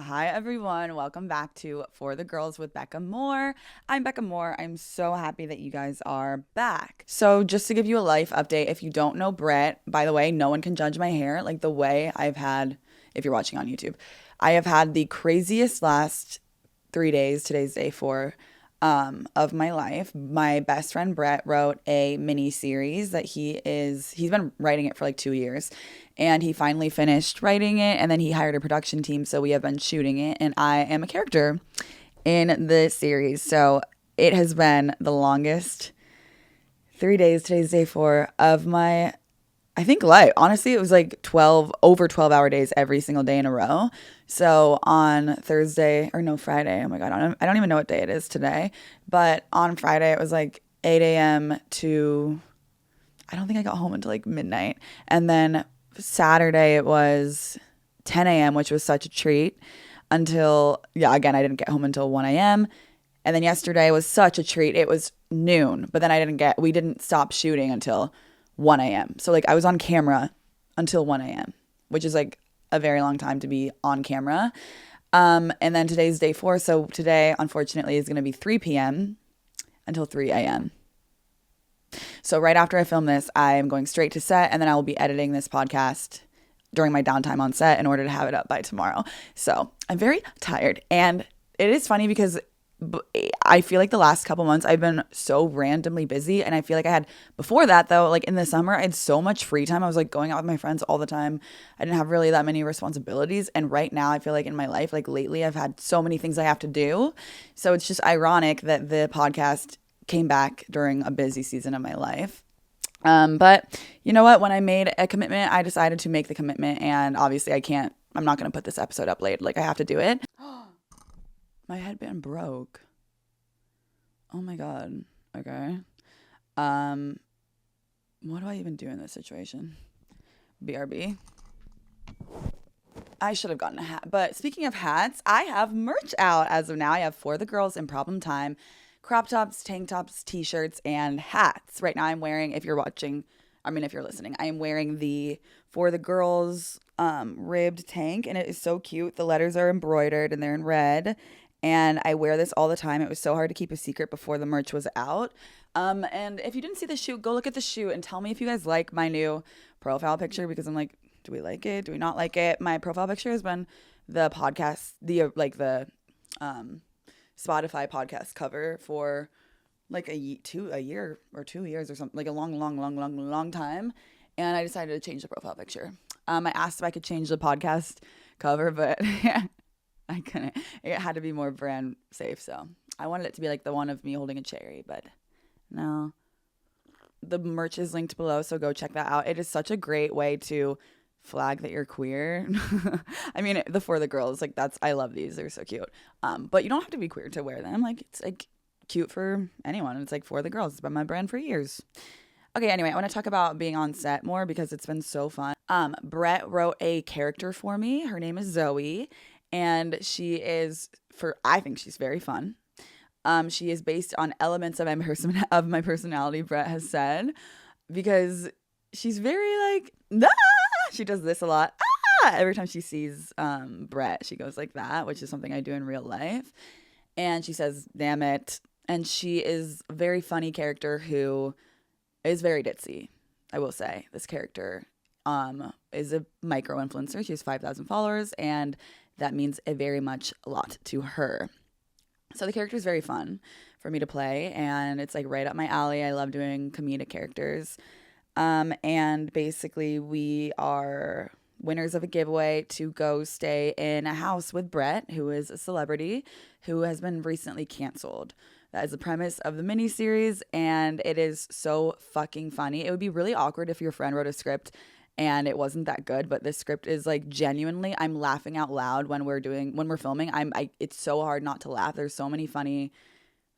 Hi, everyone. Welcome back to For the Girls with Becca Moore. I'm Becca Moore. I'm so happy that you guys are back. So, just to give you a life update, if you don't know Brett, by the way, no one can judge my hair like the way I've had, if you're watching on YouTube. I have had the craziest last 3 days. Today's day 4 of my life. My best friend Brett wrote a mini series that he's been writing it for like 2 years, and he finally finished writing it, and then he hired a production team, so we have been shooting it, and I am a character in the series. So it has been the longest 3 days. Today's day 4 of my, I think, life. Honestly, it was like 12 hour days every single day in a row. So on Thursday, or no, Friday, oh my God, I don't even know what day it is today. But on Friday, it was like 8 a.m. to, I don't think I got home until like midnight. And then Saturday, it was 10 a.m., which was such a treat until, yeah, again, I didn't get home until 1 a.m. And then yesterday was such a treat. It was noon, but then we didn't stop shooting until 1 a.m. So like I was on camera until 1 a.m., which is like a very long time to be on camera. And then today's day 4. So today, unfortunately, is going to be 3 p.m. until 3 a.m. So right after I film this, I'm going straight to set, and then I will be editing this podcast during my downtime on set in order to have it up by tomorrow. So I'm very tired. And it is funny because I feel like the last couple months I've been so randomly busy, and I feel like I had before that, though, like in the summer, I had so much free time. I was like going out with my friends all the time. I didn't have really that many responsibilities, and right now I feel like in my life, like lately, I've had so many things I have to do. So it's just ironic that the podcast came back during a busy season of my life. But you know what? When I made a commitment, I decided to make the commitment, and obviously I'm not going to put this episode up late. Like I have to do it. My headband broke. Oh my God. Okay. What do I even do in this situation? BRB. I should have gotten a hat. But speaking of hats, I have merch out as of now. I have For the Girls in Problem Time crop tops, tank tops, t-shirts, and hats. Right now I'm wearing, if you're listening, I am wearing the For the Girls ribbed tank, and it is so cute. The letters are embroidered and they're in red. And I wear this all the time. It was so hard to keep a secret before the merch was out. And if you didn't see the shoot, go look at the shoot and tell me if you guys like my new profile picture, because I'm like, do we like it? Do we not like it? My profile picture has been the podcast, the Spotify podcast cover for like a year or 2 years or something, like a long time. And I decided to change the profile picture. I asked if I could change the podcast cover, but I couldn't. It had to be more brand safe. So I wanted it to be like the one of me holding a cherry, but no. The merch is linked below, so go check that out. It is such a great way to flag that you're queer. I mean, the For the Girls, like I love these. They're so cute. But you don't have to be queer to wear them. Like it's like cute for anyone. It's like For the Girls. It's been my brand for years. Okay, anyway, I want to talk about being on set more because it's been so fun. Brett wrote a character for me. Her name is Zoe, and I think she's very fun. She is based on elements of my personality, Brett has said, because she's very like, ah! She does this a lot. Ah! Every time she sees Brett, she goes like that, which is something I do in real life. And she says, damn it. And she is a very funny character who is very ditzy, I will say. This character is a micro influencer. She has 5,000 followers, and that means a lot to her. So the character is very fun for me to play, and it's like right up my alley. I love doing comedic characters. And basically we are winners of a giveaway to go stay in a house with Brett, who is a celebrity who has been recently canceled. That is the premise of the miniseries, and it is so fucking funny. It would be really awkward if your friend wrote a script and it wasn't that good, but this script is like genuinely, I'm laughing out loud when we're filming. It's so hard not to laugh. There's so many funny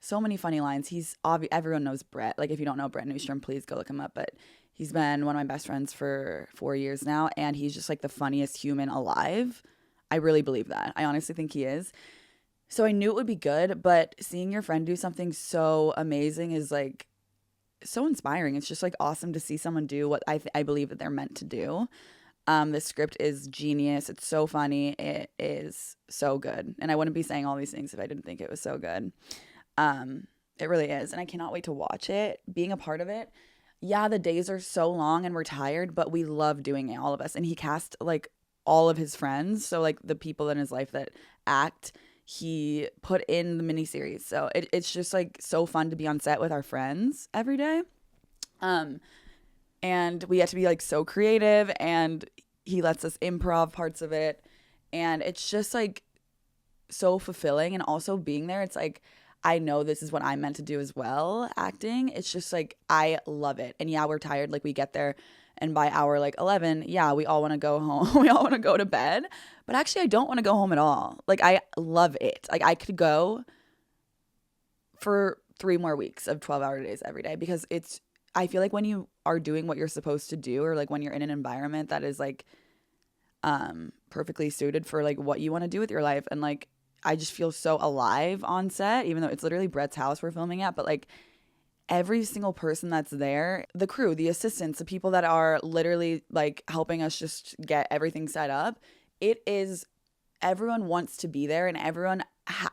lines. Everyone knows Brett. Like if you don't know Brett Newstrom, please go look him up. But he's been one of my best friends for 4 years now, and he's just like the funniest human alive. I really believe that. I honestly think he is. So I knew it would be good, but seeing your friend do something so amazing is like so inspiring. It's just like awesome to see someone do what I believe that they're meant to do. The script is genius. It's so funny. It is so good. And I wouldn't be saying all these things if I didn't think it was so good. It really is. And I cannot wait to watch it, being a part of it. Yeah, the days are so long and we're tired, but we love doing it, all of us. And he cast like all of his friends. So like the people in his life that act, he put in the miniseries. So it's just like so fun to be on set with our friends every day. And we get to be like so creative, and he lets us improv parts of it. And it's just like so fulfilling. And also being there, it's like I know this is what I'm meant to do as well, acting. It's just like I love it. And yeah, we're tired. Like we get there and by hour like 11, yeah, we all want to go home. We all want to go to bed. But actually I don't want to go home at all. Like I love it. Like I could go for 3 more weeks of 12-hour days every day, because I feel like when you are doing what you're supposed to do, or like when you're in an environment that is like perfectly suited for like what you want to do with your life, and like I just feel so alive on set, even though it's literally Brett's house we're filming at. But like every single person that's there, the crew, the assistants, the people that are literally like helping us just get everything set up, it is, everyone wants to be there, and everyone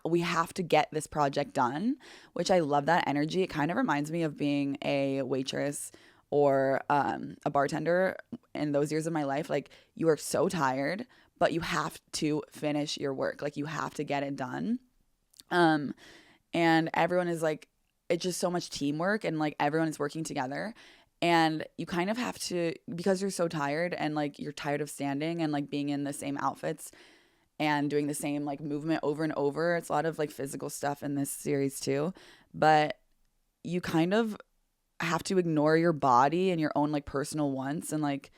we have to get this project done, which I love that energy. It kind of reminds me of being a waitress or a bartender in those years of my life. Like you are so tired, but you have to finish your work. Like you have to get it done. And everyone is like, it's just so much teamwork, and like everyone is working together. And you kind of have to, because you're so tired, and like you're tired of standing and like being in the same outfits and doing the same like movement over and over. It's a lot of like physical stuff in this series too. But you kind of have to ignore your body and your own like personal wants. And like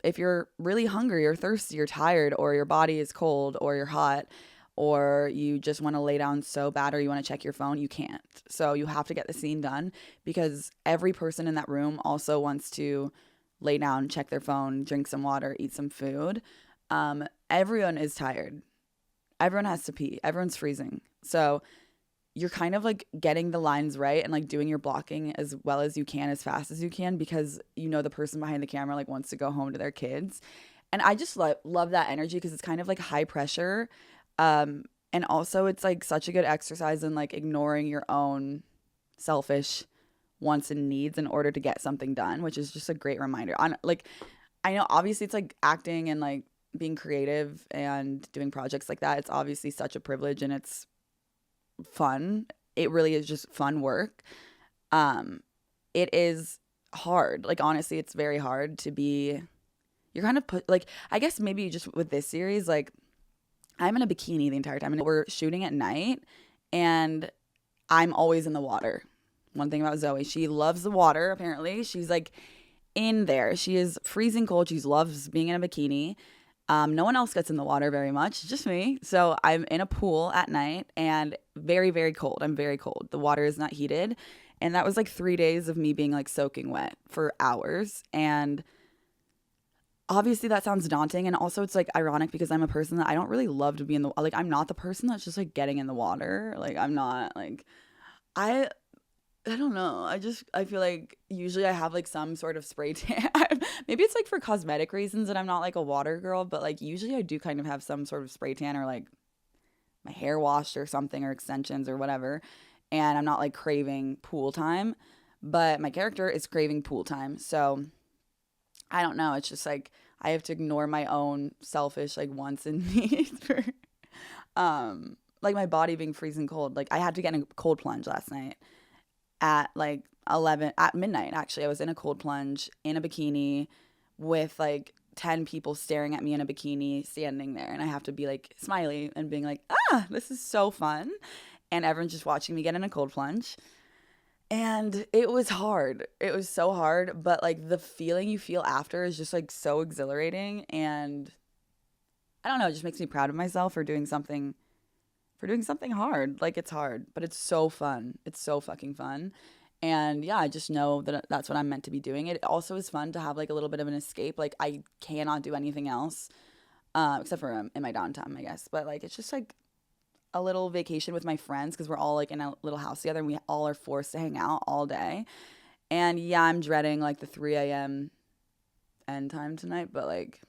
if you're really hungry or thirsty or tired, or your body is cold or you're hot, or you just want to lay down so bad, or you want to check your phone, you can't. So you have to get the scene done, because every person in that room also wants to lay down, check their phone, drink some water, eat some food. Everyone is tired. Everyone has to pee. Everyone's freezing. So you're kind of like getting the lines right and like doing your blocking as well as you can, as fast as you can, because you know the person behind the camera like wants to go home to their kids. And I just love that energy, because it's kind of like high pressure. And also it's like such a good exercise in like ignoring your own selfish wants and needs in order to get something done, which is just a great reminder. On like, I know obviously it's like acting and like being creative and doing projects like that, it's obviously such a privilege, and it's fun. It really is just fun work. It is hard. Like honestly, it's very hard to be, you're kind of put like, I guess maybe just with this series, like I'm in a bikini the entire time, and we're shooting at night, and I'm always in the water. One thing about Zoe, she loves the water. Apparently she's like in there, she is freezing cold, she loves being in a bikini. No one else gets in the water very much, just me. So I'm in a pool at night, and very, very cold. I'm very cold. The water is not heated. And that was like 3 days of me being like soaking wet for hours. And obviously that sounds daunting. And also it's like ironic, because I'm a person that I don't really love to be in the, like I'm not the person that's just like getting in the water. Like I'm not like, I don't know. I feel like usually I have like some sort of spray tan. Maybe it's like for cosmetic reasons that I'm not like a water girl, but like usually I do kind of have some sort of spray tan, or like my hair washed or something, or extensions or whatever. And I'm not like craving pool time, but my character is craving pool time. So I don't know. It's just like I have to ignore my own selfish like wants and needs for like my body being freezing cold. Like I had to get in a cold plunge last night at like 11 at midnight. Actually, I was in a cold plunge in a bikini with like 10 people staring at me in a bikini standing there, and I have to be like smiley and being like, this is so fun, and everyone's just watching me get in a cold plunge. And it was hard. It was so hard, but like the feeling you feel after is just like so exhilarating, and I don't know, it just makes me proud of myself for doing something hard. Like it's hard, but it's so fun. It's so fucking fun. And yeah, I just know that that's what I'm meant to be doing. It also is fun to have like a little bit of an escape. Like I cannot do anything else, except for in my downtime, I guess. But like it's just like a little vacation with my friends, because we're all like in a little house together, and we all are forced to hang out all day. And yeah, I'm dreading like the 3 a.m. end time tonight, but like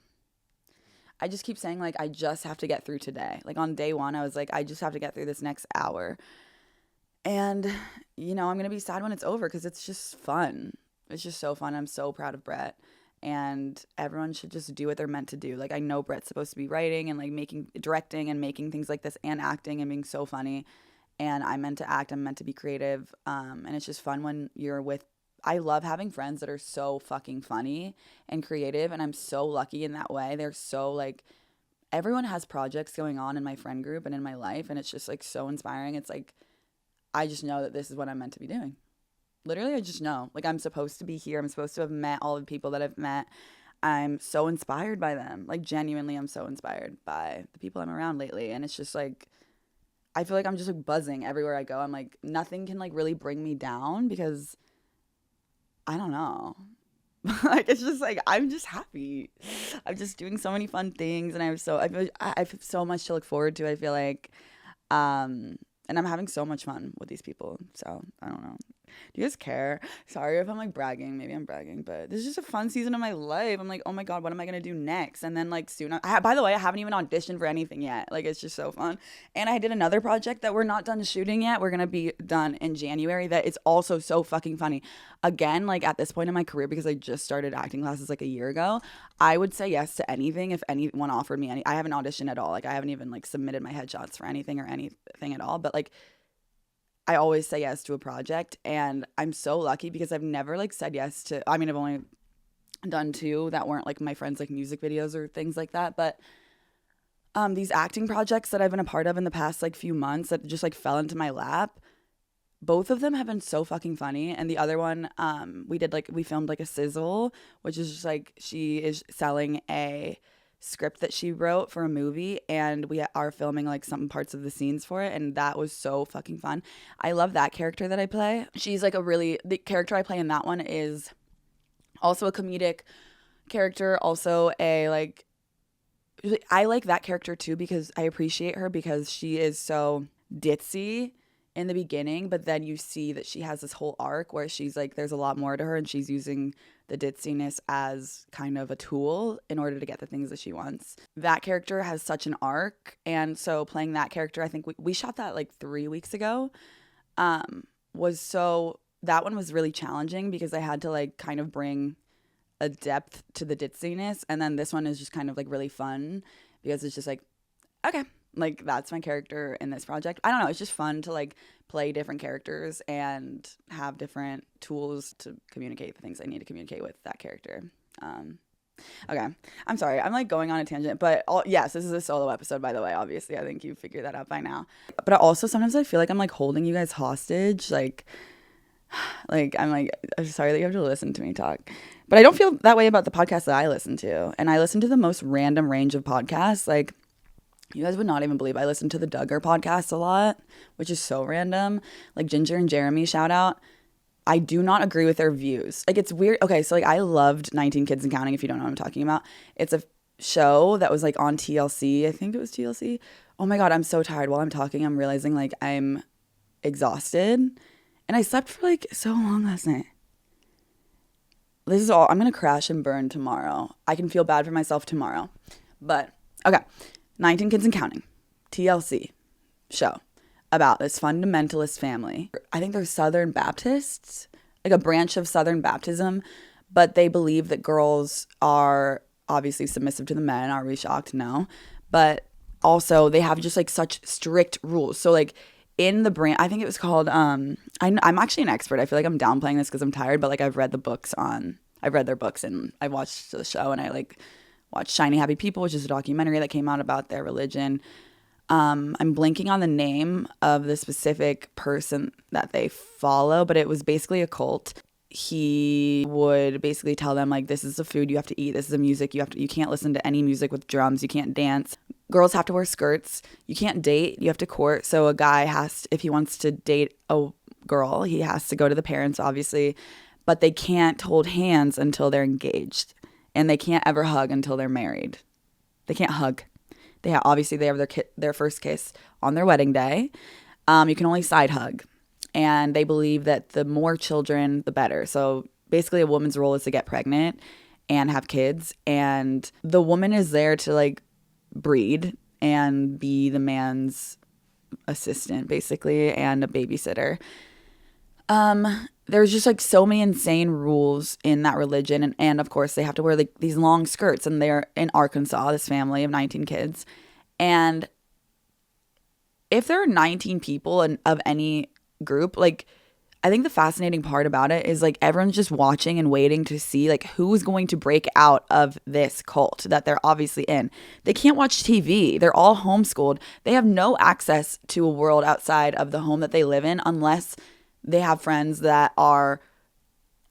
I just keep saying like I just have to get through today. Like on day one, I was like I just have to get through this next hour. And I'm going to be sad when it's over because it's just fun. It's just so fun. I'm so proud of Brett. And everyone should just do what they're meant to do. Like I know Brett's supposed to be writing and like directing and making things like this and acting and being so funny. And I'm meant to act. I'm meant to be creative. And it's just fun when you're with. I love having friends that are so fucking funny and creative. And I'm so lucky in that way. They're so like, everyone has projects going on in my friend group and in my life. And it's just like so inspiring. It's like, I just know that this is what I'm meant to be doing. Literally, I just know. Like, I'm supposed to be here. I'm supposed to have met all the people that I've met. I'm so inspired by them. Like, genuinely, I'm so inspired by the people I'm around lately. And it's just, like, I feel like I'm just, like, buzzing everywhere I go. I'm, like, nothing can, like, really bring me down because, I don't know. Like, it's just, like, I'm just happy. I'm just doing so many fun things. And I have so much to look forward to, I feel like. And I'm having so much fun with these people. So, I don't know. Do you guys care? Sorry if I'm like bragging. Maybe I'm bragging, but this is just a fun season of my life. I'm like, oh my God, what am I going to do next? And then like soon, by the way, I haven't even auditioned for anything yet. Like, it's just so fun. And I did another project that we're not done shooting yet. We're going to be done in January. That is also so fucking funny. Again, like at this point in my career, because I just started acting classes like a year ago, I would say yes to anything if anyone offered me any. I haven't auditioned at all. Like I haven't even like submitted my headshots for anything or anything at all. But like, I always say yes to a project, and I'm so lucky because I've never like said yes to, I mean, I've only done 2 that weren't like my friends' like music videos or things like that, but these acting projects that I've been a part of in the past like few months that just like fell into my lap, both of them have been so fucking funny. And the other one, we filmed like a sizzle, which is just like she is selling a script that she wrote for a movie, and we are filming like some parts of the scenes for it, and that was so fucking fun. I love that character that I play. She's like the character I play in that one is also a comedic character, also a like, I like that character too because I appreciate her because she is so ditzy in the beginning, but then you see that she has this whole arc where she's like, there's a lot more to her, and she's using the ditziness as kind of a tool in order to get the things that she wants. That character has such an arc, and so playing that character, I think we shot that like 3 weeks ago, that one was really challenging because I had to like kind of bring a depth to the ditziness, and then this one is just kind of like really fun because it's just like, okay, like that's my character in this project. I don't know, it's just fun to like play different characters and have different tools to communicate the things I need to communicate with that character. Okay, I'm sorry, I'm like going on a tangent, but yes, this is a solo episode, by the way. Obviously, I think you figured that out by now. But also sometimes I feel like I'm like holding you guys hostage, like I'm like, I'm sorry that you have to listen to me talk. But I don't feel that way about the podcasts that I listen to. And I listen to the most random range of podcasts. Like, you guys would not even believe I listen to the Duggar podcast a lot, which is so random. Like Ginger and Jeremy, shout out. I do not agree with their views. Like, it's weird. Okay, so like I loved 19 Kids and Counting, if you don't know what I'm talking about. It's a show that was like on TLC. I think it was TLC. Oh my God, I'm so tired. While I'm talking, I'm realizing like I'm exhausted. And I slept for like so long last night. This is all. I'm going to crash and burn tomorrow. I can feel bad for myself tomorrow. But, okay. 19 Kids and Counting. TLC show about this fundamentalist family. I think they're Southern Baptists, like a branch of Southern Baptism. But they believe that girls are obviously submissive to the men. Are we shocked? No. But also they have just like such strict rules. So like, in the brand, I think it was called, I'm actually an expert. I feel like I'm downplaying this because I'm tired, but like I've read their books and I watched the show, and I like watched Shiny Happy People, which is a documentary that came out about their religion. I'm blanking on the name of the specific person that they follow, but it was basically a cult. He would basically tell them like, this is the food you have to eat. This is the music you can't listen to any music with drums. You can't dance. Girls have to wear skirts. You can't date. You have to court. So a guy if he wants to date a girl, he has to go to the parents, obviously, but they can't hold hands until they're engaged, and they can't ever hug until they're married. They can't hug. They have their first kiss on their wedding day. You can only side hug, and they believe that the more children, the better. So basically, a woman's role is to get pregnant. and have kids. And the woman is there to like breed and be the man's assistant basically and a babysitter. There's just like so many insane rules in that religion, and of course they have to wear like these long skirts, and they're in Arkansas, this family of 19 kids. And if there are 19 people of any group, like I think the fascinating part about it is like everyone's just watching and waiting to see like who's going to break out of this cult that they're obviously in. They can't watch TV. They're all homeschooled. They have no access to a world outside of the home that they live in unless they have friends that are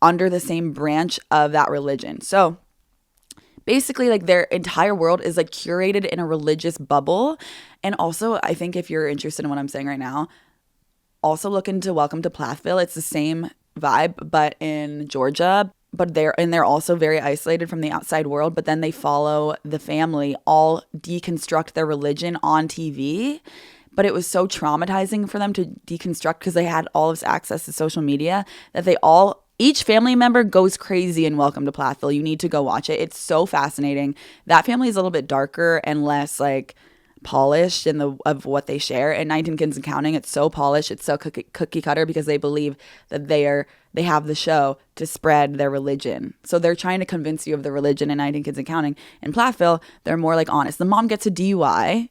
under the same branch of that religion. So basically, like their entire world is like curated in a religious bubble. And also, I think if you're interested in what I'm saying right now, also look into Welcome to Plathville. It's the same vibe, but in Georgia. But they're also very isolated from the outside world. But then they follow the family all deconstruct their religion on TV. But it was so traumatizing for them to deconstruct because they had all this access to social media that each family member goes crazy in Welcome to Plathville. You need to go watch it. It's so fascinating. That family is a little bit darker and less like polished of what they share. And 19 Kids and Counting, it's so polished. It's so cookie cutter because they believe that they have the show to spread their religion. So they're trying to convince you of the religion in 19 Kids and Counting. In Plathville, they're more like honest. The mom gets a DUI.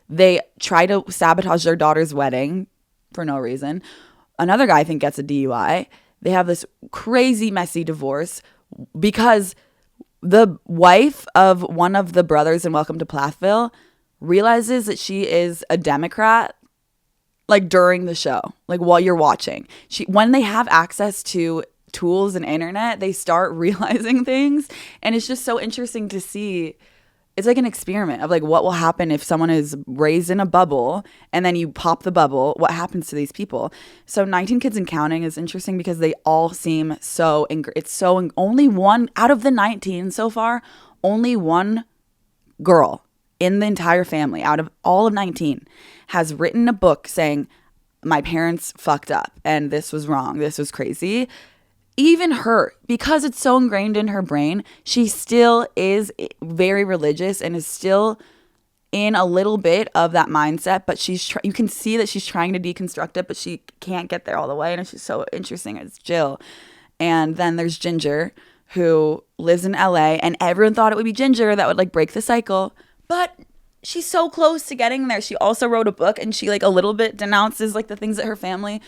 They try to sabotage their daughter's wedding for no reason. Another guy, I think, gets a DUI. They have this crazy, messy divorce because the wife of one of the brothers in Welcome to Plathville realizes that she is a Democrat, like during the show, like while you're watching. When they have access to tools and internet, they start realizing things. And it's just so interesting to see. It's like an experiment of like what will happen if someone is raised in a bubble and then you pop the bubble. What happens to these people? So 19 Kids and Counting is interesting because they all seem so only one out of the 19 so far, only one girl in the entire family out of all of 19 has written a book saying my parents fucked up and this was wrong. This was crazy. Even her, because it's so ingrained in her brain, she still is very religious and is still in a little bit of that mindset. But you can see that she's trying to deconstruct it, but she can't get there all the way. And it's just so interesting. It's Jill. And then there's Ginger, who lives in LA. And everyone thought it would be Ginger that would like break the cycle. But she's so close to getting there. She also wrote a book and she like a little bit denounces like the things that her family...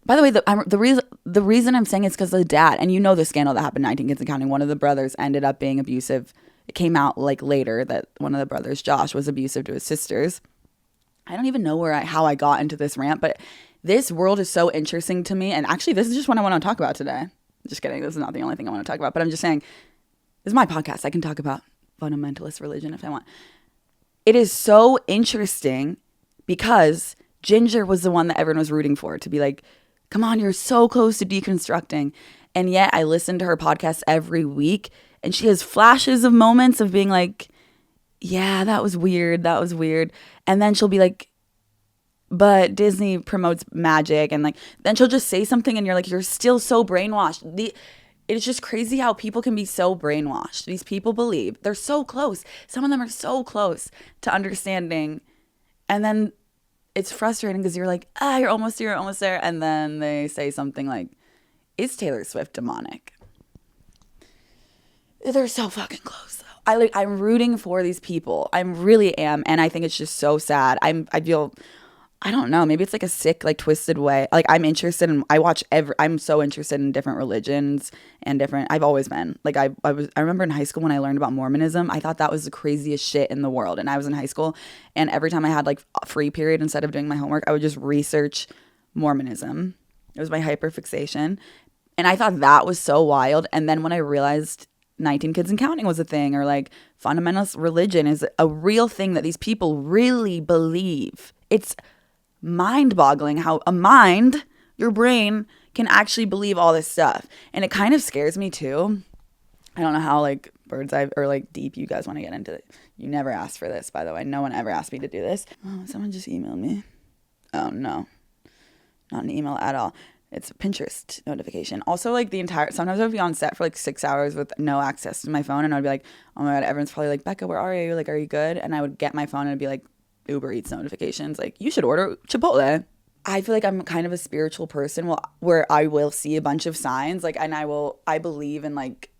By the way, the reason I'm saying it's because of the dad, and you know the scandal that happened in 19 Kids and Counting. One of the brothers ended up being abusive. It came out like later that one of the brothers, Josh, was abusive to his sisters. I don't even know how I got into this rant, but this world is so interesting to me. And actually, this is just what I want to talk about today. Just kidding. This is not the only thing I want to talk about, but I'm just saying this is my podcast. I can talk about fundamentalist religion if I want. It is so interesting because Ginger was the one that everyone was rooting for to be like, come on, you're so close to deconstructing. And yet I listen to her podcast every week and she has flashes of moments of being like, yeah, that was weird. That was weird. And then she'll be like, but Disney promotes magic. And like, then she'll just say something and you're like, you're still so brainwashed. It's just crazy how people can be so brainwashed. These people believe they're so close. Some of them are so close to understanding. And then it's frustrating because you're like, you're almost here, almost there. And then they say something like, is Taylor Swift demonic? They're so fucking close though. I'm rooting for these people. I really am. And I think it's just so sad. I feel, I don't know, maybe it's like a sick, like twisted way. Like I'm so interested in different religions and I've always been like, I remember in high school when I learned about Mormonism, I thought that was the craziest shit in the world. And I was in high school and every time I had like a free period, instead of doing my homework, I would just research Mormonism. It was my hyperfixation. And I thought that was so wild. And then when I realized 19 Kids and Counting was a thing, or like fundamentalist religion is a real thing that these people really believe. It's mind-boggling how your brain can actually believe all this stuff. And it kind of scares me too. I don't know how like bird's eye or like deep you guys want to get into it. You never asked for this, by the way. No one ever asked me to do this. Oh, someone just emailed me. Oh no, not an email at all. It's a Pinterest notification. Also, like sometimes I would be on set for like 6 hours with no access to my phone, and I'd be like, oh my God, everyone's probably like, Becca, where are you? Like, are you good? And I would get my phone and it'd be like Uber Eats notifications, like, you should order Chipotle. I feel like I'm kind of a spiritual person where I will see a bunch of signs, like, and I believe in like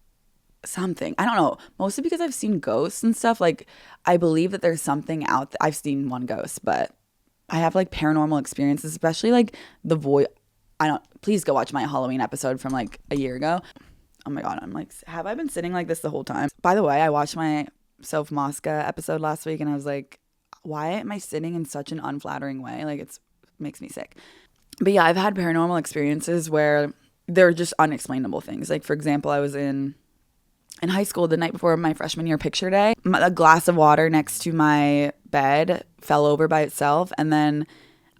something. I don't know, mostly because I've seen ghosts and stuff. Like, I believe that there's something out there. I've seen one ghost, but I have like paranormal experiences, especially like the voice. Please go watch my Halloween episode from like a year ago. Oh my God, I'm like, have I been sitting like this the whole time? By the way, I watched my Soph Mosca episode last week and I was like, why am I sitting in such an unflattering way? Like, it makes me sick. But yeah, I've had paranormal experiences where they're just unexplainable things. Like, for example, I was in high school the night before my freshman year picture day. A glass of water next to my bed fell over by itself, and then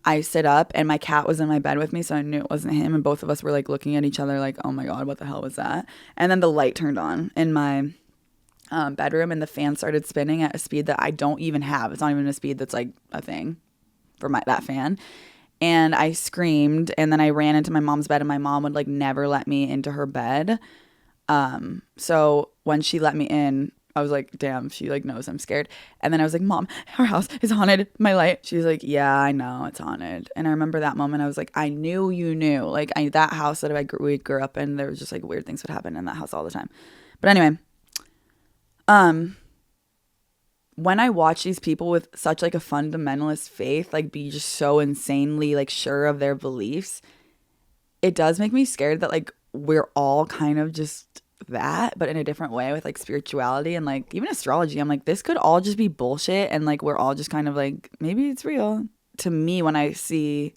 I sit up and my cat was in my bed with me, so I knew it wasn't him, and both of us were like looking at each other like, oh my God, what the hell was that? And then the light turned on in my bedroom and the fan started spinning at a speed that I don't even have. It's not even a speed that's like a thing for that fan. And I screamed, and then I ran into my mom's bed, and my mom would like never let me into her bed. So when she let me in, I was like, damn, she like knows I'm scared. And then I was like, Mom, our house is haunted. My light. She was like, yeah, I know it's haunted. And I remember that moment. I was like, I knew you knew. Like, that house that we grew up in, there was just like weird things would happen in that house all the time. But anyway, when I watch these people with such like a fundamentalist faith, like be just so insanely like sure of their beliefs, it does make me scared that like we're all kind of just that, but in a different way with like spirituality and like even astrology. I'm like, this could all just be bullshit, and like we're all just kind of like, maybe it's real. To me, when I see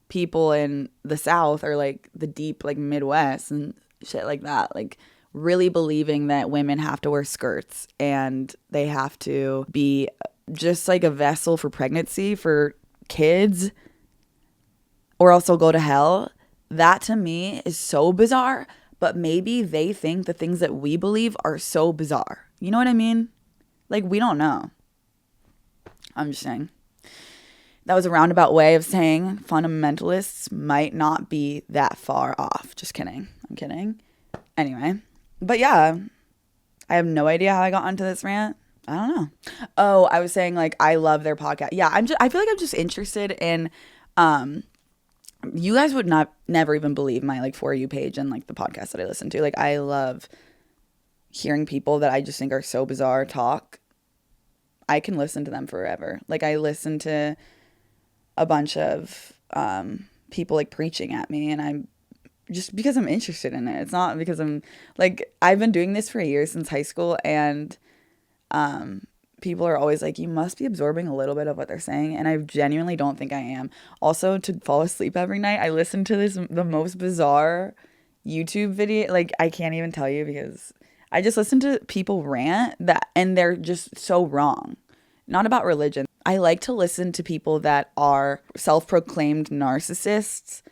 people in the South or like the deep like Midwest and shit like that, like really believing that women have to wear skirts and they have to be just like a vessel for pregnancy for kids or else they'll go to hell, that to me is so bizarre. But maybe they think the things that we believe are so bizarre. You know what I mean? Like, we don't know. I'm just saying. That was a roundabout way of saying fundamentalists might not be that far off. Just kidding. I'm kidding. Anyway. But yeah, I have no idea how I got onto this rant. I don't know. Oh, I was saying like I love their podcast. Yeah, I feel like I'm just interested in you guys would never even believe my like For You page and like the podcast that I listen to. Like, I love hearing people that I just think are so bizarre talk. I can listen to them forever. Like, I listen to a bunch of people like preaching at me, and I'm just because I'm interested in it. It's not because I'm like, I've been doing this for a year since high school, and people are always like, you must be absorbing a little bit of what they're saying, and I genuinely don't think I am. Also, to fall asleep every night, I listen to the most bizarre YouTube video. Like, I can't even tell you because I just listen to people rant and they're just so wrong. Not about religion. I like to listen to people that are self-proclaimed narcissists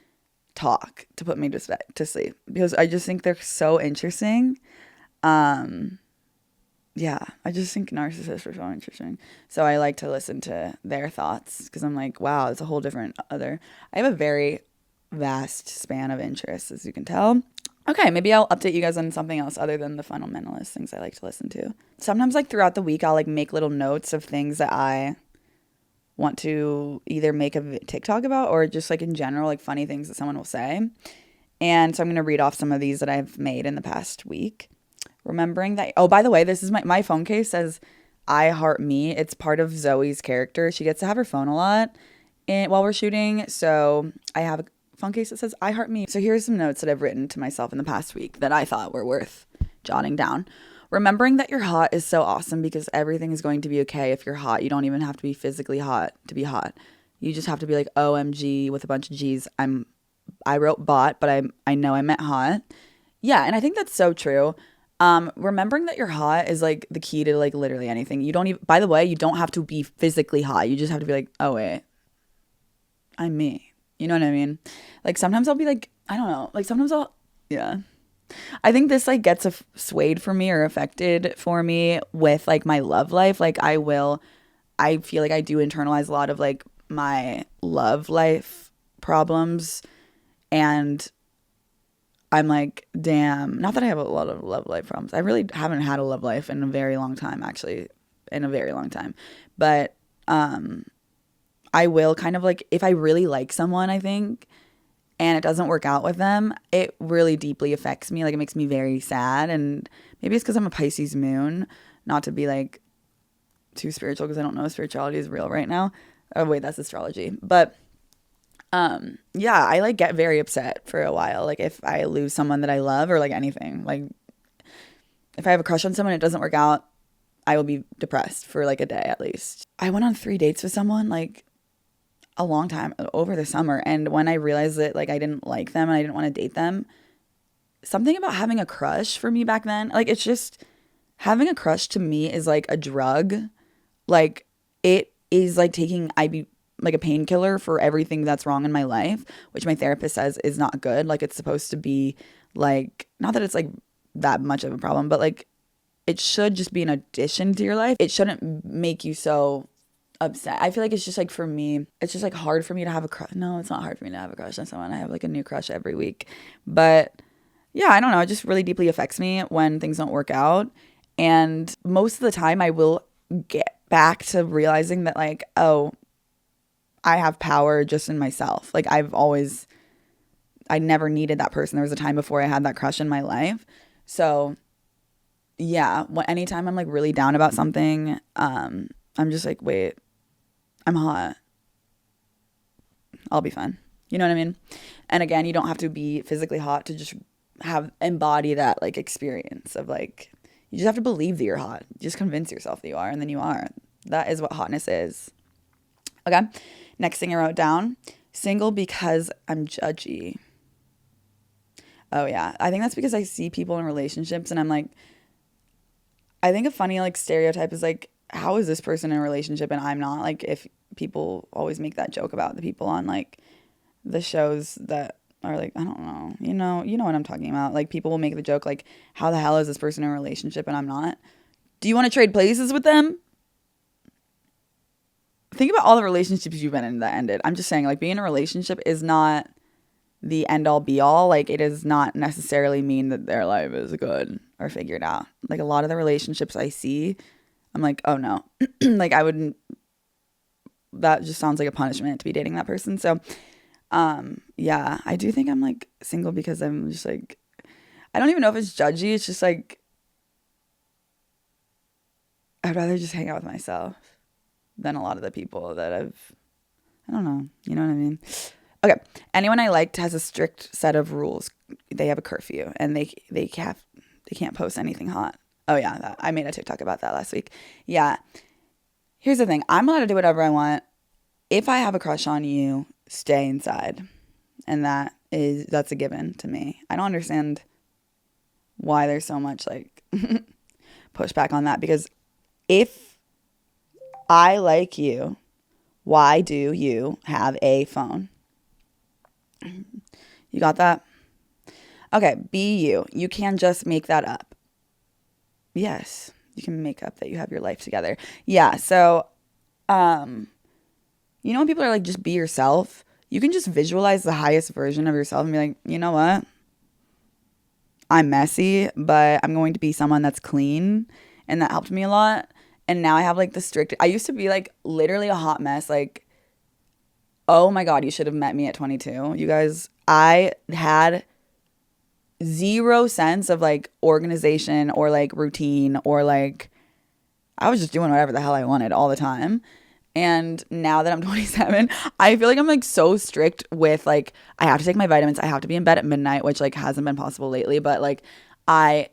talk to put me to sleep because I just think they're so interesting. Yeah, I just think narcissists are so interesting. So I like to listen to their thoughts because I'm like, wow, it's a whole different I have a very vast span of interests, as you can tell. Okay, maybe I'll update you guys on something else other than the fundamentalist things I like to listen to. Sometimes like throughout the week, I'll like make little notes of things that I want to either make a TikTok about or just like in general, like funny things that someone will say. And so I'm going to read off some of these that I've made in the past week. Remembering that, oh, by the way, this is my phone case says I heart me. It's part of Zoe's character. She gets to have her phone a lot while we're shooting. So I have a phone case that says I heart me. So here's some notes that I've written to myself in the past week that I thought were worth jotting down. Remembering that you're hot is so awesome because everything is going to be okay if you're hot. You don't even have to be physically hot to be hot. You just have to be like OMG with a bunch of G's. I wrote bot, but I know I meant hot. Yeah, and I think that's so true. Remembering that you're hot is like the key to like literally anything. You don't even, by the way, you don't have to be physically hot. You just have to be like, oh wait, I'm me. You know what I mean? Like sometimes I'll be like, I don't know. Like sometimes yeah. I think this like gets swayed for me or affected for me with like my love life. Like I feel like I do internalize a lot of like my love life problems And I'm like, damn, not that I have a lot of love life problems. I really haven't had a love life in a very long time, actually, in a very long time. But I will kind of like, if I really like someone, I think, and it doesn't work out with them, it really deeply affects me. Like, it makes me very sad. And maybe it's because I'm a Pisces moon, not to be like too spiritual, because I don't know if spirituality is real right now. Oh, wait, that's astrology. But yeah, I like get very upset for a while. Like, if I lose someone that I love, or like anything, like if I have a crush on someone, it doesn't work out, I will be depressed for like a day at least. I went on 3 dates with someone like a long time over the summer. And when I realized that like I didn't like them and I didn't want to date them, something about having a crush for me back then, like it's just, having a crush to me is like a drug. Like it is like taking like a painkiller for everything that's wrong in my life, which my therapist says is not good. Like it's supposed to be like, not that it's like that much of a problem, but like it should just be an addition to your life. It shouldn't make you so upset. I feel like it's just like, for me, it's just like hard for me to have a crush. No, it's not hard for me to have a crush on someone. I have like a new crush every week. But yeah, I don't know. It just really deeply affects me when things don't work out. And most of the time I will get back to realizing that like, oh, I have power just in myself. Like I never needed that person. There was a time before I had that crush in my life. So yeah, anytime I'm like really down about something, I'm just like, wait, I'm hot. I'll be fine. You know what I mean? And again, you don't have to be physically hot to just embody that like experience of like, you just have to believe that you're hot. You just convince yourself that you are, and then you are. That is what hotness is. Okay. Next thing I wrote down, single because I'm judgy. Oh yeah. I think that's because I see people in relationships and I'm like, I think a funny like stereotype is like, how is this person in a relationship and I'm not? Like, if people always make that joke about the people on like the shows that are like, I don't know, you know what I'm talking about. Like, people will make the joke like, how the hell is this person in a relationship and I'm not? Do you want to trade places with them? Think about all the relationships you've been in that ended. I'm just saying, like, being in a relationship is not the end all be all. Like, it does not necessarily mean that their life is good or figured out. Like, a lot of the relationships I see, I'm like, oh no. Like, I wouldn't, that just sounds like a punishment to be dating that person. So yeah, I do think I'm like single because I'm just like, I don't even know if it's judgy. It's just like, I'd rather just hang out with myself than a lot of the people that I don't know. You know what I mean? Okay. Anyone I liked has a strict set of rules. They have a curfew and they can't post anything hot. Oh yeah. I made a TikTok about that last week. Yeah. Here's the thing. I'm allowed to do whatever I want. If I have a crush on you, stay inside. And that's a given to me. I don't understand why there's so much like pushback on that, because if I like you, why do you have a phone? You got that? Okay, be you. You can just make that up. Yes, you can make up that you have your life together. Yeah, so you know when people are like, just be yourself? You can just visualize the highest version of yourself and be like, you know what? I'm messy, but I'm going to be someone that's clean. And that helped me a lot. And now I have like the strict, I used to be like literally a hot mess. Like, oh my God, you should have met me at 22. You guys, I had zero sense of like organization or like routine, or like I was just doing whatever the hell I wanted all the time. And now that I'm 27, I feel like I'm like so strict with like, I have to take my vitamins. I have to be in bed at midnight, which like hasn't been possible lately, but like I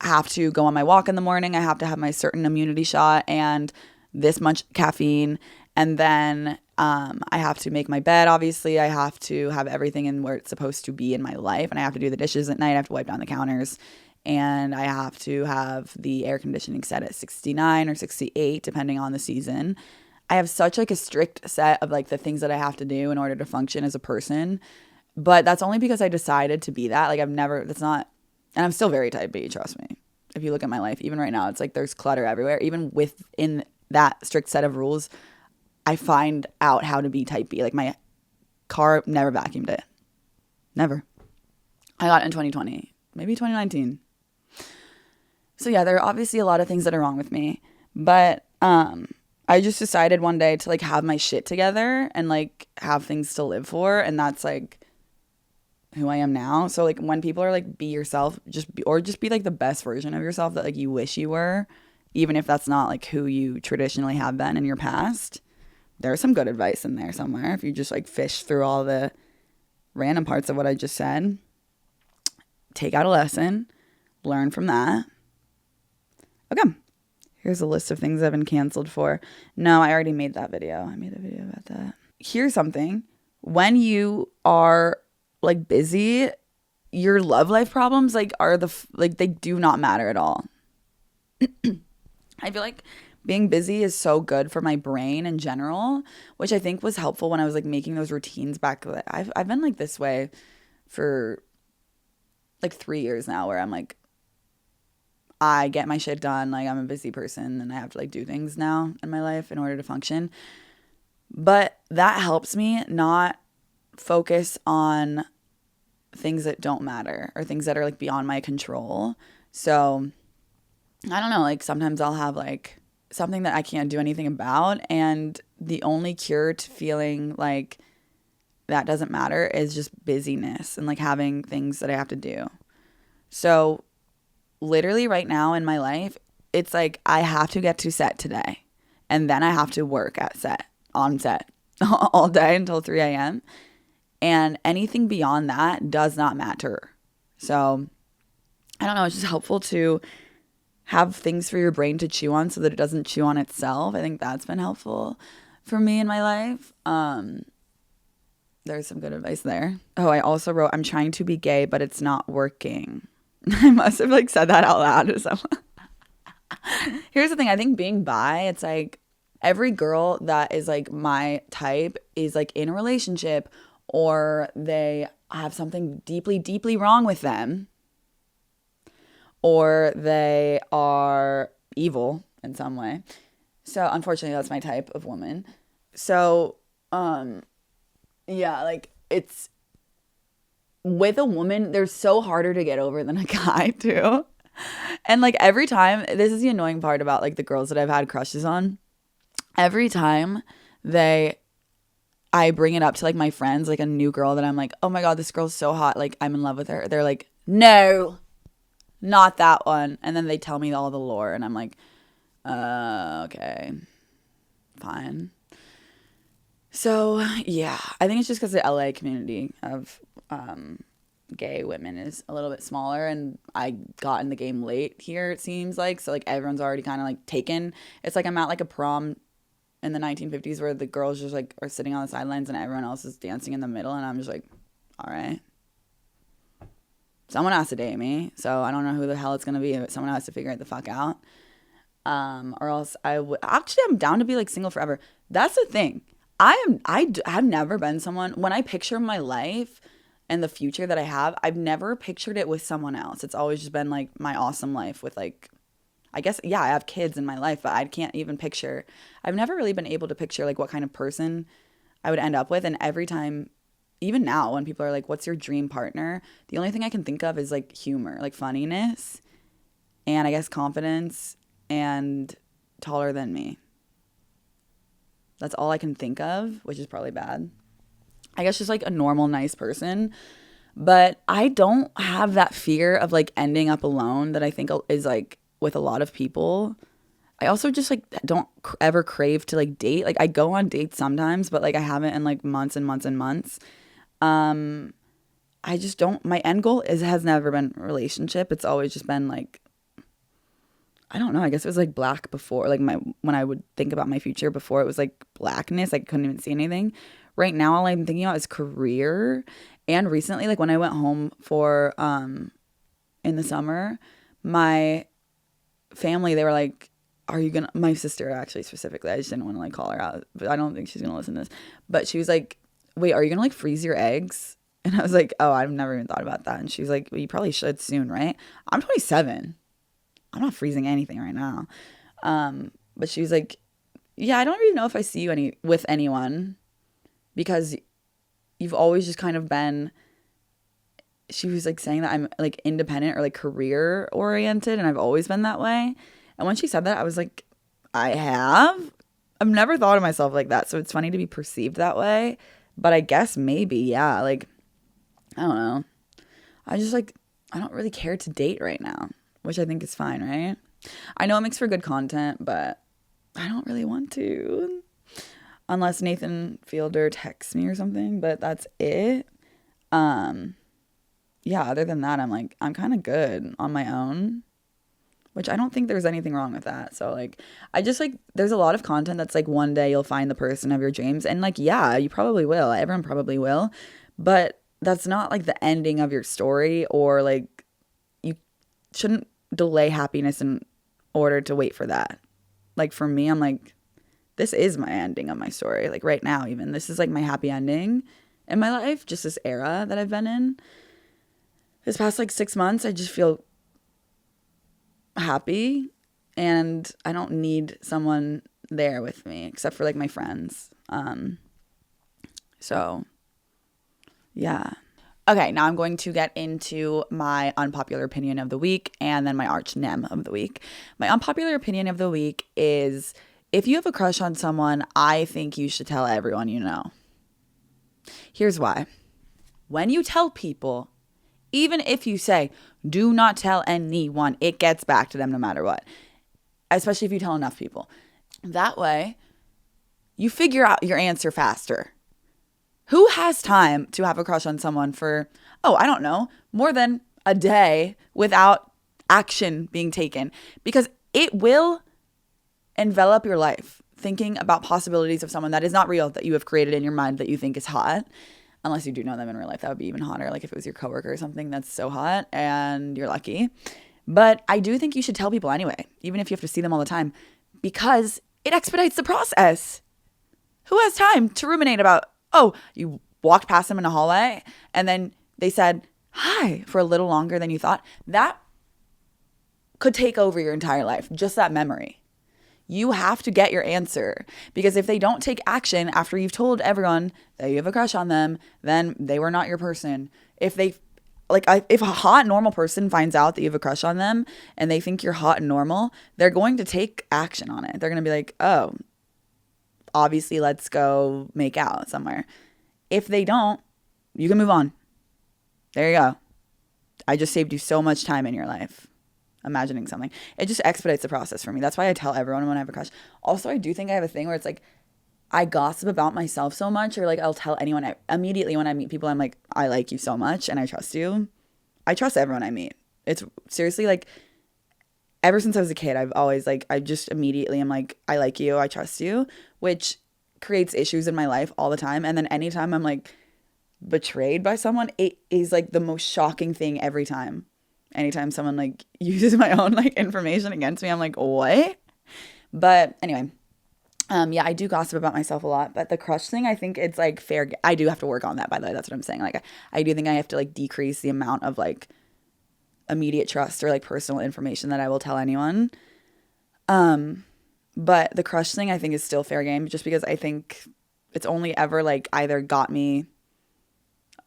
have to go on my walk in the morning. I have to have my certain immunity shot and this much caffeine. And then I have to make my bed, obviously. I have to have everything in where it's supposed to be in my life. And I have to do the dishes at night. I have to wipe down the counters. And I have to have the air conditioning set at 69 or 68, depending on the season. I have such like a strict set of like the things that I have to do in order to function as a person. But that's only because I decided to be that. Like that's not, and I'm still very type B, trust me. If you look at my life, even right now, it's like there's clutter everywhere. Even within that strict set of rules, I find out how to be type B. Like my car never vacuumed it. Never. I got it in 2020, maybe 2019. So yeah, there are obviously a lot of things that are wrong with me, but I just decided one day to like have my shit together and like have things to live for, and that's like who I am now. So like when people are like be yourself, just be like the best version of yourself that like you wish you were, even if that's not like who you traditionally have been in your past. There's some good advice in there somewhere if you just like fish through all the random parts of what I just said. Take out a lesson, learn from that. Okay. Here's a list of things I've been canceled for. No, I already made that video. I made a video about that. Here's something. When you are like busy, your love life problems like are they do not matter at all. I feel like being busy is so good for my brain in general, which I think was helpful when I was like making those routines back. I've been like this way for like 3 years now, where I'm like, I get my shit done. Like I'm a busy person and I have to like do things now in my life in order to function. But that helps me not focus on things that don't matter or things that are like beyond my control. So I don't know, like sometimes I'll have like something that I can't do anything about, and the only cure to feeling like that doesn't matter is just busyness and like having things that I have to do. So literally right now in my life, it's like I have to get to set today, and then I have to work on set all day until 3 a.m. And anything beyond that does not matter. So I don't know, it's just helpful to have things for your brain to chew on so that it doesn't chew on itself. I think that's been helpful for me in my life. There's some good advice there. Oh, I also wrote, I'm trying to be gay, but it's not working. I must have like said that out loud to someone. Here's the thing. I think being bi, it's like every girl that is like my type is like in a relationship, or they have something deeply, deeply wrong with them, or they are evil in some way. So unfortunately, that's my type of woman. So, yeah, like it's with a woman, they're so harder to get over than a guy too. And like every time, this is the annoying part about like the girls that I've had crushes on. Every time I bring it up to like my friends, like a new girl that I'm like, oh my God, this girl's so hot. Like I'm in love with her. They're like, no, not that one. And then they tell me all the lore and I'm like, okay, fine. So yeah, I think it's just because the LA community of gay women is a little bit smaller, and I got in the game late here, it seems like. So like everyone's already kind of like taken. It's like I'm at like a prom in the 1950s where the girls just like are sitting on the sidelines and everyone else is dancing in the middle, and I'm just like, all right, someone has to date me, so I don't know who the hell it's gonna be, but someone has to figure it the fuck out. Or else I'm down to be like single forever. That's the thing. I've never been someone, when I picture my life and the future that I have, I've never pictured it with someone else. It's always just been like my awesome life with like, I guess, yeah, I have kids in my life, but I can't even picture, I've never really been able to picture like what kind of person I would end up with. And every time, even now when people are like, what's your dream partner? The only thing I can think of is like humor, like funniness, and I guess confidence, and taller than me. That's all I can think of, which is probably bad. I guess just like a normal, nice person. But I don't have that fear of like ending up alone that I think is like with a lot of people. I also just like don't ever crave to like date. Like I go on dates sometimes, but like I haven't in like months and months and months. I just don't, my end goal has never been a relationship. It's always just been like, I don't know, I guess it was like black before, like when I would think about my future before, it was like blackness. I couldn't even see anything. Right now, all I'm thinking about is career. And recently, like when I went home for, in the summer, my family, they were like, are you gonna, my sister actually specifically, I just didn't want to like call her out, but I don't think she's gonna listen to this. But she was like, wait, are you gonna like freeze your eggs? And I was like, oh, I've never even thought about that. And she was like, well, you probably should soon, right? I'm 27. I'm not freezing anything right now. But she was like, yeah, I don't really know if I see you with anyone, because you've always just kind of been she was like saying that I'm like independent or like career oriented, and I've always been that way. And when she said that, I was like, I've never thought of myself like that. So it's funny to be perceived that way. But I guess maybe, yeah. Like, I don't know. I just like, I don't really care to date right now, which I think is fine, right? I know it makes for good content, but I don't really want to. Unless Nathan Fielder texts me or something, but that's it. Um, yeah, other than that, I'm like, I'm kind of good on my own, which I don't think there's anything wrong with that. So, like, I just like, there's a lot of content that's like one day you'll find the person of your dreams. And, like, yeah, you probably will. Everyone probably will. But that's not like the ending of your story, or like, you shouldn't delay happiness in order to wait for that. Like, for me, I'm like, this is my ending of my story. Like, right now, even this is like my happy ending in my life, just this era that I've been in. This past like 6 months, I just feel happy, and I don't need someone there with me except for like my friends. So yeah. Okay, now I'm going to get into my unpopular opinion of the week and then my arch nem of the week. My unpopular opinion of the week is, if you have a crush on someone, I think you should tell everyone you know. Here's why. When you tell people, even if you say, do not tell anyone, it gets back to them no matter what. Especially if you tell enough people. That way, you figure out your answer faster. Who has time to have a crush on someone for, I don't know, more than a day without action being taken? Because it will envelop your life thinking about possibilities of someone that is not real, that you have created in your mind that you think is hot. Unless you do know them in real life, that would be even hotter. Like if it was your coworker or something that's so hot and you're lucky. But I do think you should tell people anyway, even if you have to see them all the time, because it expedites the process. Who has time to ruminate about, you walked past them in a hallway and then they said hi for a little longer than you thought? That could take over your entire life, just that memory. You have to get your answer, because if they don't take action after you've told everyone that you have a crush on them, then they were not your person. If a hot normal person finds out that you have a crush on them and they think you're hot and normal, they're going to take action on it. They're going to be like, obviously let's go make out somewhere. If they don't, you can move on. There you go. I just saved you so much time in your life imagining something. It just expedites the process for me. That's why I tell everyone when I have a crush. Also, I do think I have a thing where it's like, I gossip about myself so much, or like I'll tell anyone immediately when I meet people, I'm like, I like you so much and I trust you. I trust everyone I meet. It's seriously like, ever since I was a kid, I've always like, I just immediately am like, I like you, I trust you, which creates issues in my life all the time. And then anytime I'm like betrayed by someone, it is like the most shocking thing every time. Anytime someone like uses my own like information against me, I'm like, what? But anyway, yeah, I do gossip about myself a lot, but the crush thing, I think it's like fair. I do have to work on that, by the way. That's what I'm saying. Like, I do think I have to like decrease the amount of like immediate trust or like personal information that I will tell anyone. But the crush thing, I think, is still fair game, just because I think it's only ever like either got me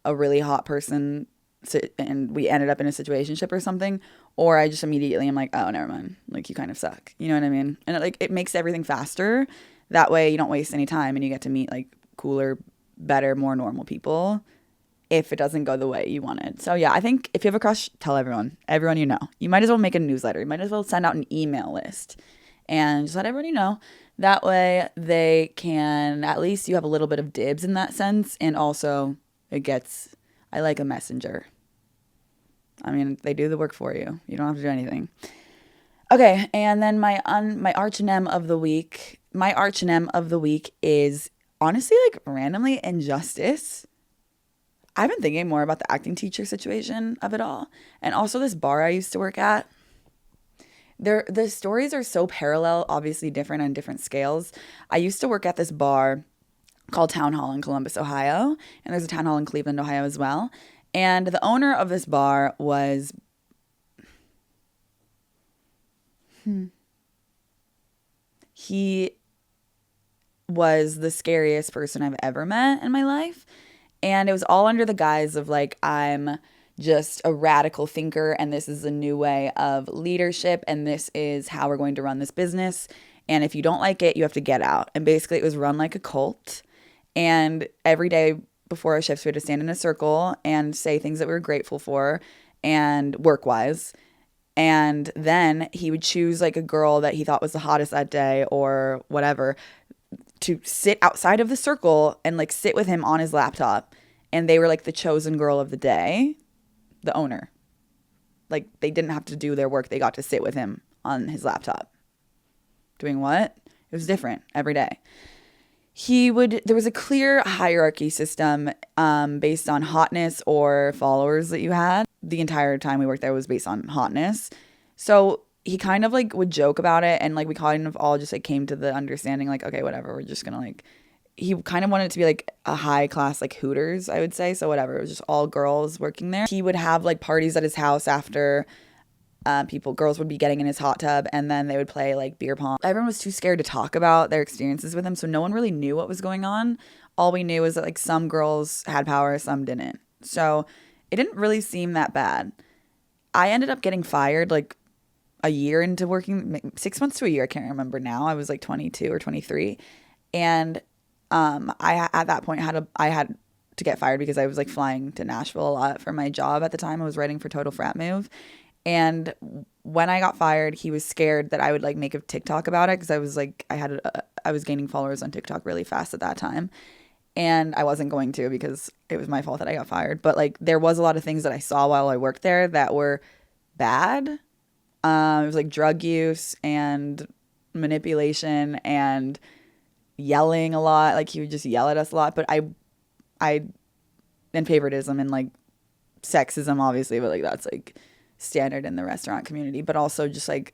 a really hot person and we ended up in a situationship or something, or I just immediately am like, oh, never mind. Like, you kind of suck. You know what I mean? And it makes everything faster. That way you don't waste any time and you get to meet like cooler, better, more normal people if it doesn't go the way you wanted. So yeah, I think if you have a crush, tell everyone you know. You might as well make a newsletter. You might as well send out an email list and just let everybody know. That way they can, at least you have a little bit of dibs in that sense. And also I like a messenger. I mean, they do the work for you. You don't have to do anything. Okay, and then my arch nem of the week. My arch nem of the week is honestly like randomly injustice. I've been thinking more about the acting teacher situation of it all, and also this bar I used to work at. The stories are so parallel, obviously different on different scales. I used to work at this bar called Town Hall in Columbus, Ohio, and there's a Town Hall in Cleveland, Ohio as well. And the owner of this bar was he was the scariest person I've ever met in my life. And it was all under the guise of like, I'm just a radical thinker, and this is a new way of leadership, and this is how we're going to run this business. And if you don't like it, you have to get out. And basically, it was run like a cult. And every day before our shifts, we had to stand in a circle and say things that we were grateful for and work-wise. And then he would choose like a girl that he thought was the hottest that day or whatever to sit outside of the circle and like sit with him on his laptop. And they were like the chosen girl of the day, the owner. Like they didn't have to do their work. They got to sit with him on his laptop. Doing what? It was different every day. There was a clear hierarchy system based on hotness or followers that you had. The entire time we worked there was based on hotness. So he kind of like would joke about it, and like we kind of all just like came to the understanding like, okay, whatever, we're just gonna like, he kind of wanted it to be like a high class like Hooters, I would say. So whatever, it was just all girls working there. He would have like parties at his house after girls would be getting in his hot tub, and then they would play like beer pong. Everyone was too scared to talk about their experiences with him, so no one really knew what was going on. All we knew was that like some girls had power, some didn't. So it didn't really seem that bad. I ended up getting fired like a year into working, 6 months to a year, I can't remember now. I was like 22 or 23, and I at that point I had to get fired because I was like flying to Nashville a lot for my job at the time. I was writing for Total Frat Move. And when I got fired, he was scared that I would like make a TikTok about it, because I was like, I was gaining followers on TikTok really fast at that time. And I wasn't going to, because it was my fault that I got fired. But like there was a lot of things that I saw while I worked there that were bad. It was like drug use and manipulation and yelling a lot. Like he would just yell at us a lot. But and favoritism and like sexism, obviously, but like that's like standard in the restaurant community. But also just like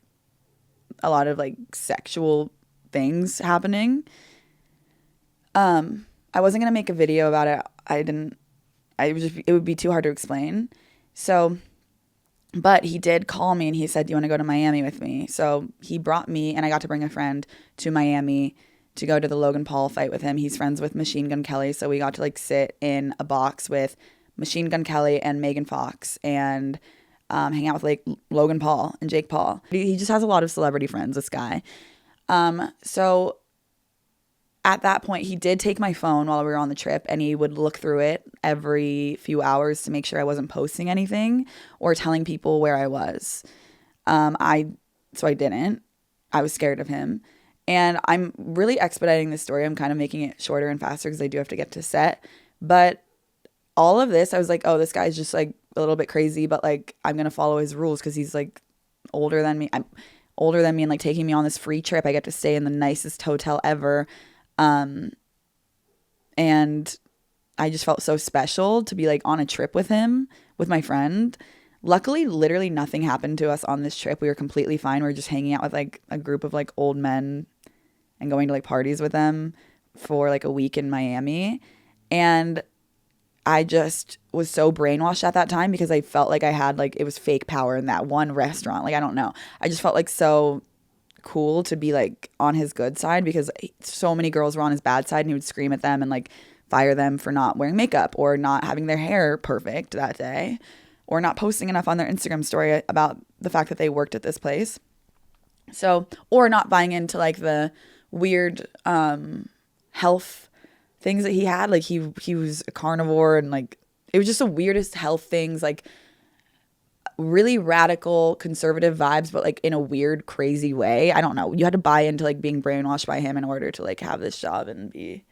a lot of like sexual things happening. I wasn't gonna make a video about it. It would be too hard to explain. So, but he did call me and he said, "Do you want to go to Miami with me?" So he brought me, and I got to bring a friend to Miami to go to the Logan Paul fight with him. He's friends with Machine Gun Kelly, so we got to like sit in a box with Machine Gun Kelly and Megan Fox and hang out with like Logan Paul and Jake Paul. He just has a lot of celebrity friends, this guy. So at that point, he did take my phone while we were on the trip, and he would look through it every few hours to make sure I wasn't posting anything or telling people where I was. So I didn't. I was scared of him. And I'm really expediting this story. I'm kind of making it shorter and faster because I do have to get to set. But all of this, I was like, oh, this guy's just like a little bit crazy, but like I'm going to follow his rules because he's like older than me. I'm older than me and like taking me on this free trip. I get to stay in the nicest hotel ever. And I just felt so special to be like on a trip with him, with my friend. Luckily, literally nothing happened to us on this trip. We were completely fine. We were just hanging out with like a group of like old men and going to like parties with them for like a week in Miami. And I just was so brainwashed at that time because I felt like I had like, it was fake power in that one restaurant. Like, I don't know. I just felt like so cool to be like on his good side because so many girls were on his bad side, and he would scream at them and like fire them for not wearing makeup or not having their hair perfect that day or not posting enough on their Instagram story about the fact that they worked at this place. So, or not buying into like the weird health things that he had. Like he was a carnivore, and like it was just the weirdest health things, like really radical conservative vibes, but like in a weird, crazy way. I don't know. You had to buy into like being brainwashed by him in order to like have this job and be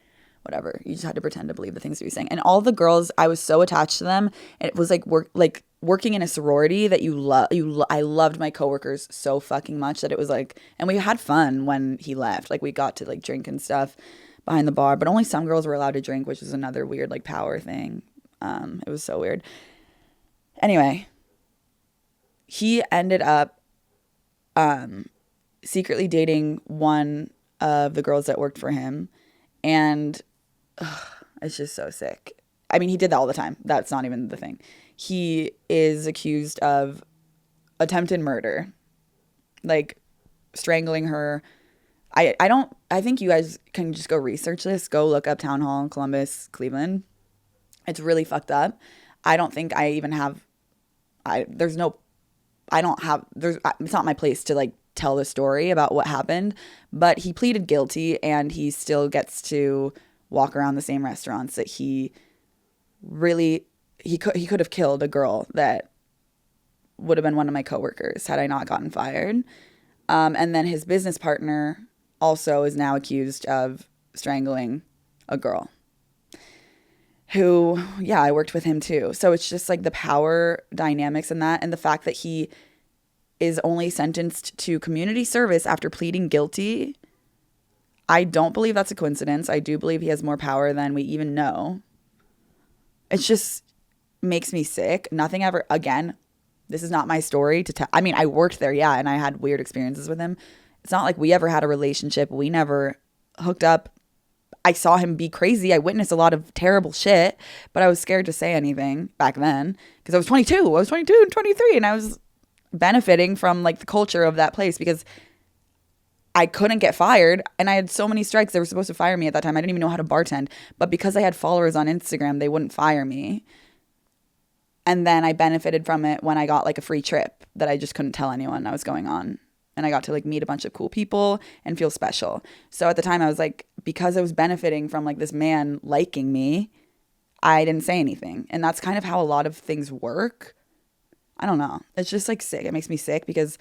whatever. You just had to pretend to believe the things he was saying. And all the girls, I was so attached to them. And it was like working in a sorority that I loved my coworkers so fucking much that it was like, and we had fun when he left. Like we got to like drink and stuff behind the bar, but only some girls were allowed to drink, which is another weird like power thing. It was so weird. Anyway, he ended up secretly dating one of the girls that worked for him, and it's just so sick. I mean, he did that all the time. That's not even the thing. He is accused of attempted murder, like strangling her. I think you guys can just go research this. Go look up Town Hall in Columbus, Cleveland. It's really fucked up. I don't think I even have there's no, I don't have, there's, it's not my place to like tell the story about what happened, but he pleaded guilty and he still gets to walk around the same restaurants that he really, he could have killed a girl that would have been one of my coworkers had I not gotten fired. And then his business partner also is now accused of strangling a girl who, yeah, I worked with him too. So it's just like the power dynamics in that, and the fact that he is only sentenced to community service after pleading guilty. I don't believe that's a coincidence. I do believe he has more power than we even know. It just makes me sick. Nothing ever, again, this is not my story to tell. I mean, I worked there, yeah, and I had weird experiences with him. It's not like we ever had a relationship. We never hooked up. I saw him be crazy. I witnessed a lot of terrible shit, but I was scared to say anything back then because I was 22. I was 22 and 23, and I was benefiting from like the culture of that place because I couldn't get fired, and I had so many strikes. They were supposed to fire me at that time. I didn't even know how to bartend, but because I had followers on Instagram, they wouldn't fire me. And then I benefited from it when I got like a free trip that I just couldn't tell anyone I was going on. And I got to like meet a bunch of cool people and feel special. So at the time I was like, because I was benefiting from like this man liking me, I didn't say anything. And that's kind of how a lot of things work. I don't know. It's just like sick. It makes me sick because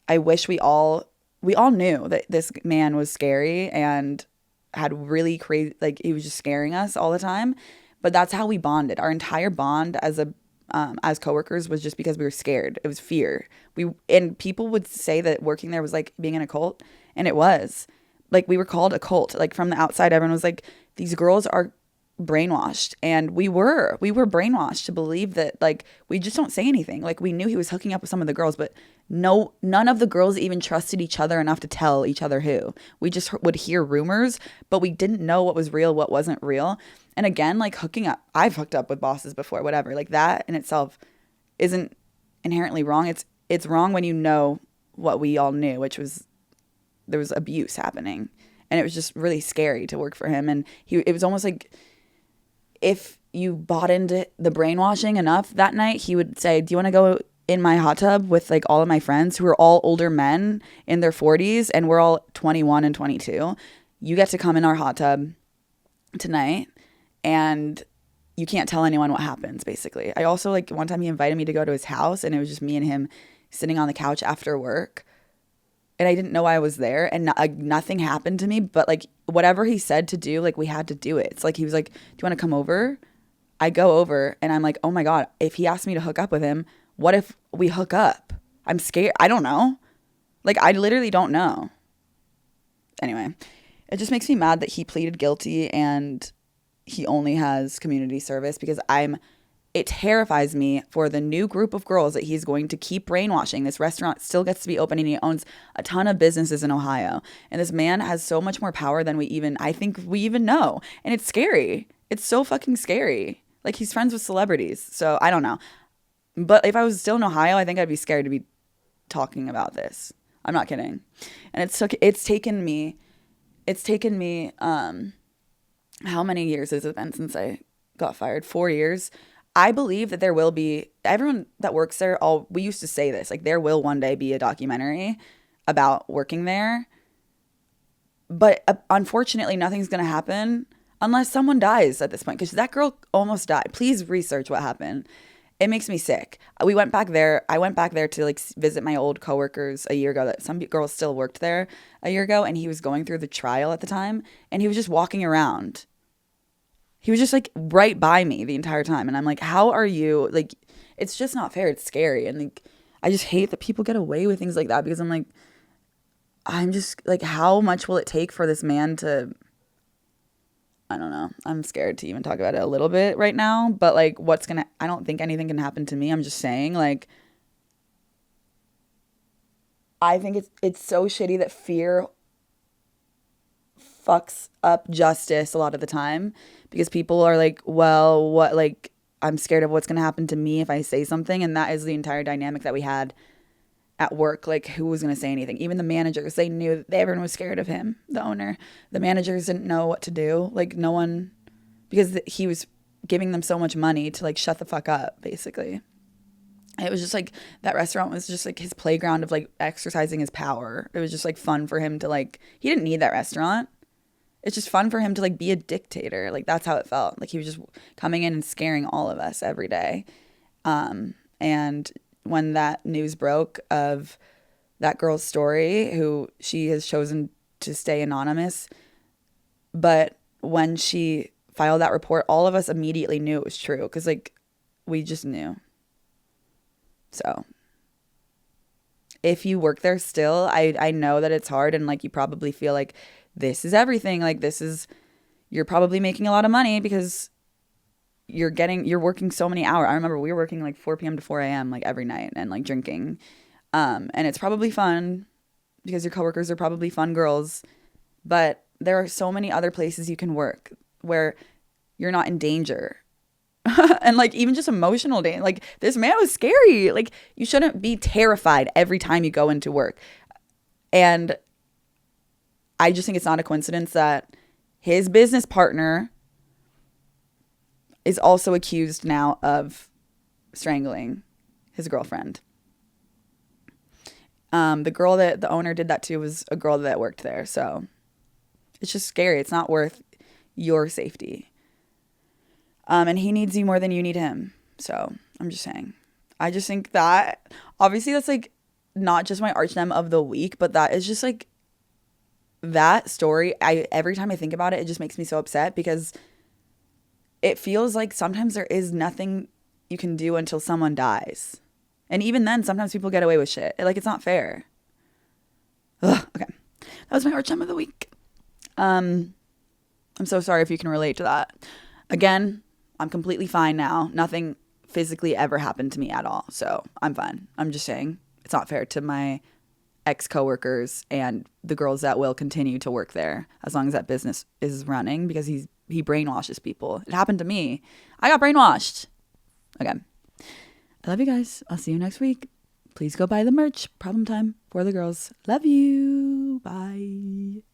I wish we all knew that this man was scary and had really crazy, like he was just scaring us all the time. But that's how we bonded. Our entire bond as coworkers was just because we were scared. It was fear. And people would say that working there was like being in a cult, and it was. Like we were called a cult. Like from the outside, everyone was like, these girls are brainwashed, and we were brainwashed to believe that like we just don't say anything. Like we knew he was hooking up with some of the girls, but none of the girls even trusted each other enough to tell each other who. We just would hear rumors, but we didn't know what was real, what wasn't real. And again, like hooking up, I've hooked up with bosses before, whatever. Like that in itself isn't inherently wrong. It's wrong when you know what we all knew, which was there was abuse happening, and it was just really scary to work for him. And it was almost like if you bought into the brainwashing enough that night, he would say, do you want to go in my hot tub with like all of my friends who are all older men in their 40s and we're all 21 and 22? You get to come in our hot tub tonight and you can't tell anyone what happens, basically. I also like one time he invited me to go to his house, and it was just me and him sitting on the couch after work. And I didn't know I was there, and nothing happened to me, but like whatever he said to do, like we had to do it. It's like he was like, do you want to come over? I go over and I'm like, oh my God, if he asked me to hook up with him, what if we hook up? I'm scared. I don't know. Like I literally don't know. Anyway, it just makes me mad that he pleaded guilty and he only has community service because it terrifies me for the new group of girls that he's going to keep brainwashing. This restaurant still gets to be open, and he owns a ton of businesses in Ohio. And this man has so much more power than I think we even know. And it's scary. It's so fucking scary. Like he's friends with celebrities. So I don't know. But if I was still in Ohio, I think I'd be scared to be talking about this. I'm not kidding. And it's taken me how many years has it been since I got fired? 4 years. I believe that there will be, everyone that works there, we used to say this, like there will one day be a documentary about working there. But unfortunately, nothing's going to happen unless someone dies at this point, because that girl almost died. Please research what happened. It makes me sick. I went back there to like visit my old coworkers a year ago. That some girls still worked there a year ago, and he was going through the trial at the time, and he was just walking around. He was just like right by me the entire time, and I'm like, how are you? Like, it's just not fair. It's scary, and like, I just hate that people get away with things like that because I'm just like, how much will it take for this man to? I don't know. I'm scared to even talk about it a little bit right now, but like I don't think anything can happen to me. I'm just saying, like, I think it's so shitty that fear fucks up justice a lot of the time because people are like, well, what, like, I'm scared of what's going to happen to me if I say something. And that is the entire dynamic that we had at work. Like, who was going to say anything? Even the managers, they knew everyone was scared of him, the owner. The managers didn't know what to do. Like, no one, because he was giving them so much money to like shut the fuck up, basically. It was just like that restaurant was just like his playground of like exercising his power. It was just like fun for him to like, he didn't need that restaurant. It's just fun for him to like be a dictator. Like that's how it felt. Like he was just coming in and scaring all of us every day. And when that news broke of that girl's story, who she has chosen to stay anonymous, but when she filed that report, all of us immediately knew it was true because like we just knew. So if you work there still, I know that it's hard and like you probably feel like this is everything. Like this is, you're probably making a lot of money because you're working so many hours. I remember we were working like 4 p.m. to 4 a.m. like every night and like drinking. And it's probably fun because your coworkers are probably fun girls, but there are so many other places you can work where you're not in danger. And like even just emotional danger. Like this man was scary. Like you shouldn't be terrified every time you go into work. And I just think it's not a coincidence that his business partner is also accused now of strangling his girlfriend. The girl that the owner did that to was a girl that worked there. So it's just scary. It's not worth your safety. And he needs you more than you need him. So I'm just saying. I just think that obviously that's like not just my arch nem of the week, but that is just like that story. Every time I think about it, it just makes me so upset because it feels like sometimes there is nothing you can do until someone dies. And even then, sometimes people get away with shit. Like, it's not fair. Ugh, okay. That was my arch nem of the week. I'm so sorry if you can relate to that. Again, I'm completely fine now. Nothing physically ever happened to me at all. So I'm fine. I'm just saying it's not fair to my ex-coworkers and the girls that will continue to work there as long as that business is running because he brainwashes people. It happened to me. I got brainwashed. Okay. I love you guys. I'll see you next week. Please go buy the merch. Problem time for the girls. Love you. Bye.